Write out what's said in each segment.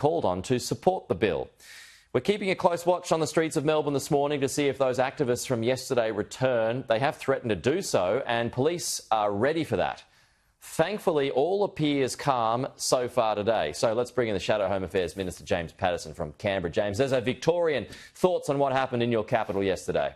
called on to support the bill. We're keeping a close watch on the streets of Melbourne this morning to see if those activists from yesterday return. They have threatened to do so, and police are ready for that. Thankfully, all appears calm so far today. So let's bring in the Shadow Home Affairs Minister, James Patterson from Canberra. James, as a Victorian, thoughts on what happened in your capital yesterday?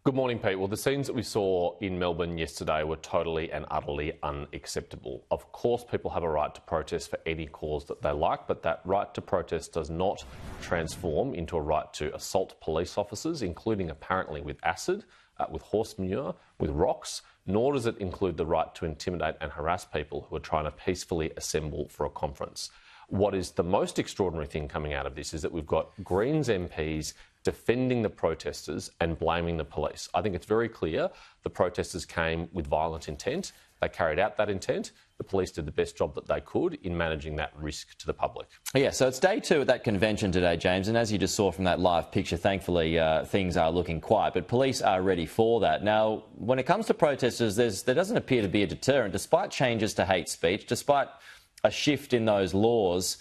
Good morning, Pete. Well, the scenes that we saw in Melbourne yesterday were totally and utterly unacceptable. Of course, people have a right to protest for any cause that they like, but that right to protest does not transform into a right to assault police officers, including apparently with acid, with horse manure, with rocks, nor does it include the right to intimidate and harass people who are trying to peacefully assemble for a conference. What is the most extraordinary thing coming out of this is that we've got Greens MPs defending the protesters and blaming the police. I think it's very clear the protesters came with violent intent. They carried out that intent. The police did the best job that they could in managing that risk to the public. Yeah, so it's day two at that convention today, James, and as you just saw from that live picture, thankfully things are looking quiet, but police are ready for that. Now, when it comes to protesters, there doesn't appear to be a deterrent, despite changes to hate speech, despite a shift in those laws.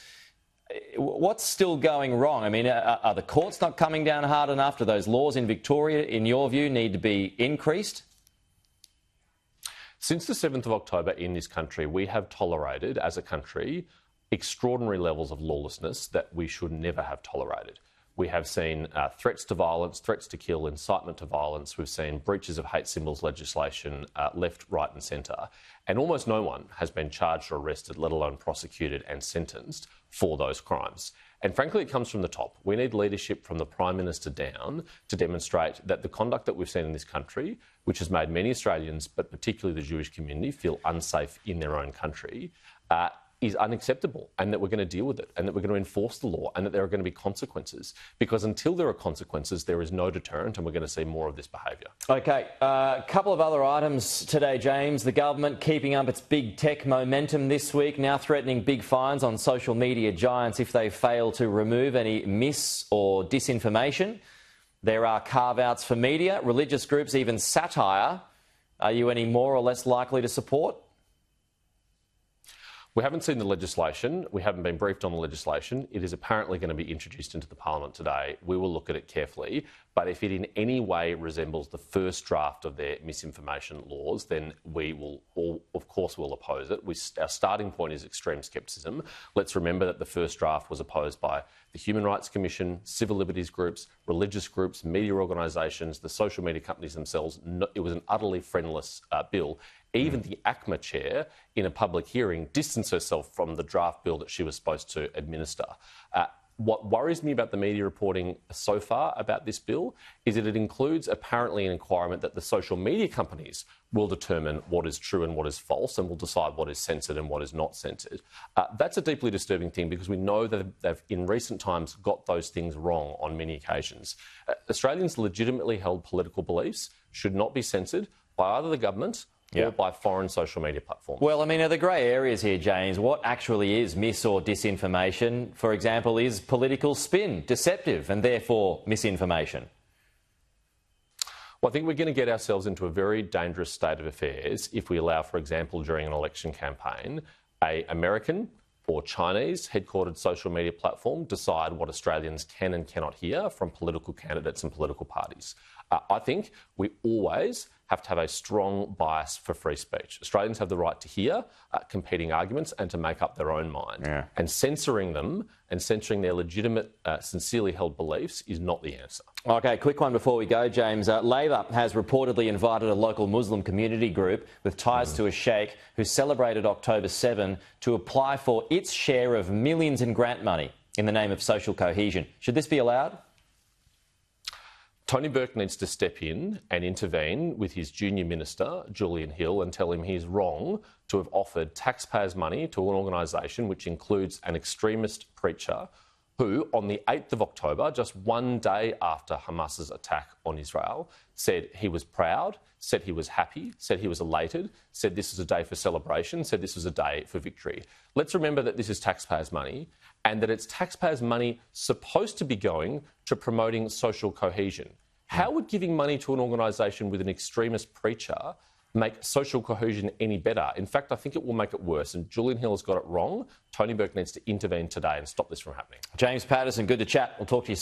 What's still going wrong? I mean, are the courts not coming down hard enough? Do those laws in Victoria, in your view, need to be increased? Since the 7th of October in this country, we have tolerated, as a country, extraordinary levels of lawlessness that we should never have tolerated. We have seen threats to violence, threats to kill, incitement to violence. We've seen breaches of hate symbols legislation left, right and centre. And almost no one has been charged or arrested, let alone prosecuted and sentenced for those crimes. And frankly, it comes from the top. We need leadership from the Prime Minister down to demonstrate that the conduct that we've seen in this country, which has made many Australians, but particularly the Jewish community, feel unsafe in their own country, is unacceptable, and that we're going to deal with it, and that we're going to enforce the law, and that there are going to be consequences. Because until there are consequences, there is no deterrent, and we're going to see more of this behaviour. OK, a couple of other items today, James. The government keeping up its big tech momentum this week, now threatening big fines on social media giants if they fail to remove any mis or disinformation. There are carve-outs for media, religious groups, even satire. Are you any more or less likely to support? We haven't seen the legislation. We haven't been briefed on the legislation. It is apparently going to be introduced into the Parliament today. We will look at it carefully. But if it in any way resembles the first draft of their misinformation laws, then we will of course, will oppose it. Our starting point is extreme scepticism. Let's remember that the first draft was opposed by the Human Rights Commission, civil liberties groups, religious groups, media organisations, the social media companies themselves. It was an utterly friendless bill. Even the ACMA chair, in a public hearing, distanced herself from the draft bill that she was supposed to administer. What worries me about the media reporting so far about this bill is that it includes apparently an requirement that the social media companies will determine what is true and what is false and will decide what is censored and what is not censored. That's a deeply disturbing thing because we know that they've in recent times got those things wrong on many occasions. Australians' legitimately held political beliefs should not be censored by either the government or by foreign social media platforms. Well, I mean, are the grey areas here, James? What actually is mis or disinformation? For example, is political spin deceptive and therefore misinformation? Well, I think we're going to get ourselves into a very dangerous state of affairs if we allow, for example, during an election campaign, an American or Chinese headquartered social media platform decide what Australians can and cannot hear from political candidates and political parties. I think we always have to have a strong bias for free speech. Australians have the right to hear competing arguments and to make up their own mind. Yeah. And censoring them and censoring their legitimate, sincerely held beliefs is not the answer. OK, quick one before we go, James. Labor has reportedly invited a local Muslim community group with ties to a sheikh who celebrated October 7 to apply for its share of millions in grant money in the name of social cohesion. Should this be allowed? Tony Burke needs to step in and intervene with his junior minister, Julian Hill, and tell him he's wrong to have offered taxpayers' money to an organisation which includes an extremist preacher who, on the 8th of October, just one day after Hamas's attack on Israel, said he was proud, said he was happy, said he was elated, said this was a day for celebration, said this was a day for victory. Let's remember that this is taxpayers' money and that it's taxpayers' money supposed to be going to promoting social cohesion. How would giving money to an organisation with an extremist preacher make social cohesion any better. In fact, I think it will make it worse. And Julian Hill has got it wrong. Tony Burke needs to intervene today and stop this from happening. James Patterson, good to chat. We'll talk to you soon.